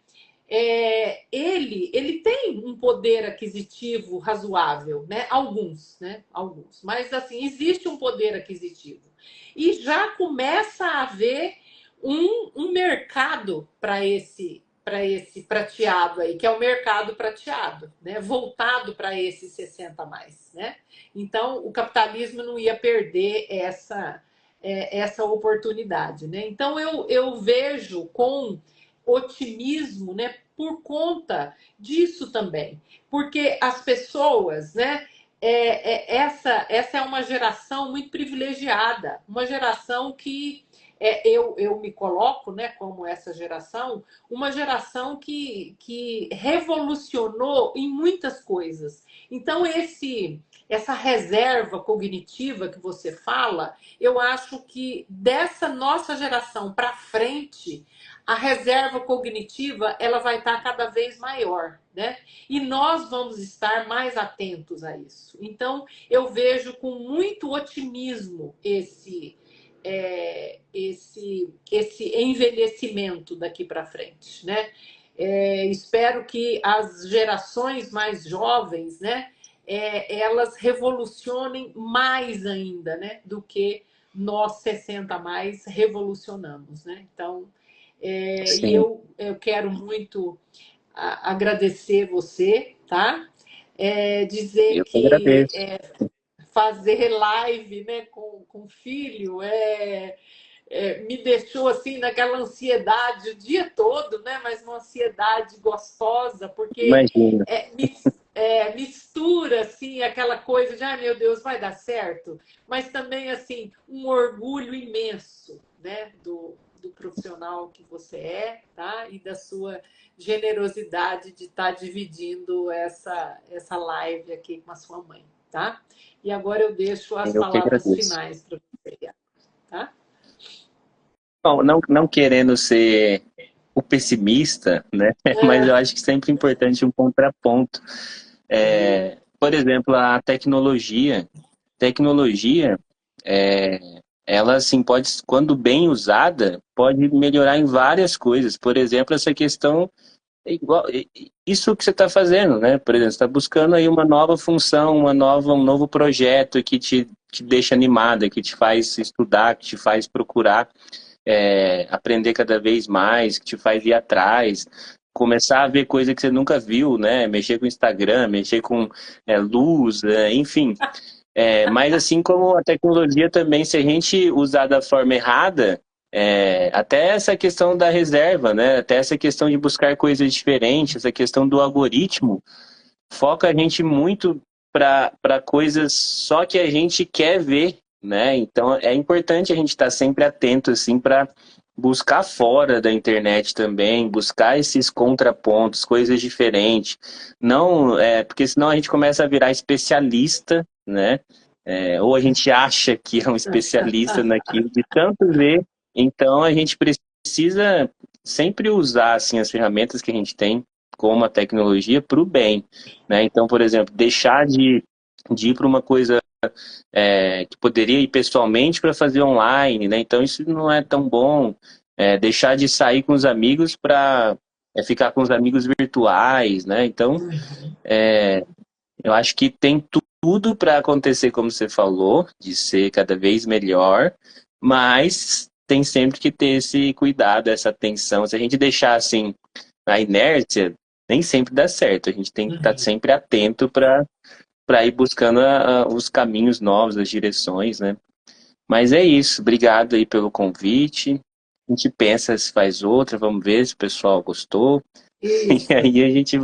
Ele tem um poder aquisitivo razoável, né? Alguns, né? Alguns. Mas, assim, existe um poder aquisitivo. E já começa a haver um mercado para esse prateado aí, que é o mercado prateado, né? Voltado para esses 60 mais, né? Então, o capitalismo não ia perder essa oportunidade, né? Então eu vejo com otimismo, né, por conta disso também, porque as pessoas, né, essa é uma geração muito privilegiada, uma geração que eu me coloco, né, como essa geração, uma geração que revolucionou em muitas coisas. Então, essa reserva cognitiva que você fala, eu acho que dessa nossa geração para frente, a reserva cognitiva ela vai estar cada vez maior, né? E nós vamos estar mais atentos a isso. Então, eu vejo com muito otimismo esse envelhecimento daqui para frente, né? Espero que as gerações mais jovens, né, elas revolucionem mais ainda, né, do que nós 60 mais revolucionamos, né? Então, e Sim, eu quero muito agradecer você, tá? Dizer eu que que agradeço. fazer live, né, com o filho me deixou assim naquela ansiedade o dia todo, né? Mas uma ansiedade gostosa, porque Imagina. mistura assim aquela coisa de ai meu Deus, vai dar certo, mas também assim um orgulho imenso, né? Do profissional que você tá? E da sua generosidade de estar dividindo essa live aqui com a sua mãe, tá? E agora eu deixo as Eu que palavras agradeço. finais para você, tá? Bom, não querendo ser o pessimista, né? Mas eu É. acho que sempre é importante um contraponto. Por exemplo, a tecnologia. Tecnologia, ela assim pode, quando bem usada, pode melhorar em várias coisas. Por exemplo, essa questão isso que você está fazendo, né? Por exemplo, você está buscando aí uma nova função, um novo projeto que te deixa animada, que te faz estudar, que te faz procurar aprender cada vez mais, que te faz ir atrás, começar a ver coisa que você nunca viu, né? Mexer com Instagram, mexer com luz, enfim. Mas assim como a tecnologia também, se a gente usar da forma errada, até essa questão da reserva, né? Até essa questão de buscar coisas diferentes, essa questão do algoritmo, foca a gente muito para coisas só que a gente quer ver, né? Então é importante a gente estar sempre atento assim para buscar fora da internet também, buscar esses contrapontos, coisas diferentes. Não, porque senão a gente começa a virar especialista, né? Ou a gente acha que é um especialista naquilo de tanto ver. Então a gente precisa sempre usar assim as ferramentas que a gente tem como a tecnologia para o bem, né? Então, por exemplo, deixar de ir para uma coisa que poderia ir pessoalmente para fazer online, né? Então isso não é tão bom. Deixar de sair com os amigos para ficar com os amigos virtuais, né? Então eu acho que tem tudo para acontecer, como você falou, de ser cada vez melhor, mas tem sempre que ter esse cuidado, essa atenção. Se a gente deixar assim a inércia, nem sempre dá certo. A gente tem que estar sempre atento para ir buscando os caminhos novos, as direções, né? Mas é isso. Obrigado aí pelo convite. A gente pensa se faz outra, vamos ver se o pessoal gostou. E Isso, aí a gente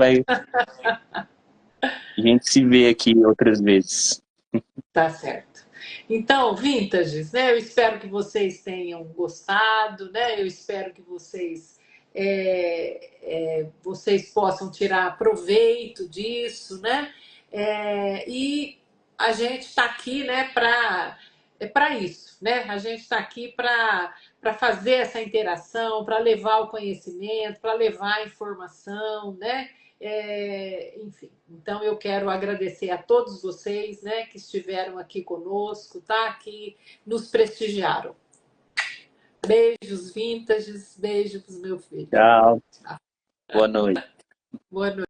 se vê aqui outras vezes. tá certo. Então, vintages, né? Eu espero que vocês tenham gostado, né? Eu espero que vocês possam tirar proveito disso, né? E a gente está aqui, né, para isso, né? A gente está aqui para fazer essa interação, para levar o conhecimento, para levar a informação, né? Enfim, então eu quero agradecer a todos vocês, né, que estiveram aqui conosco, tá? Que nos prestigiaram. Beijos vintages, beijos para o meu filho. Tchau. Boa noite. Boa noite.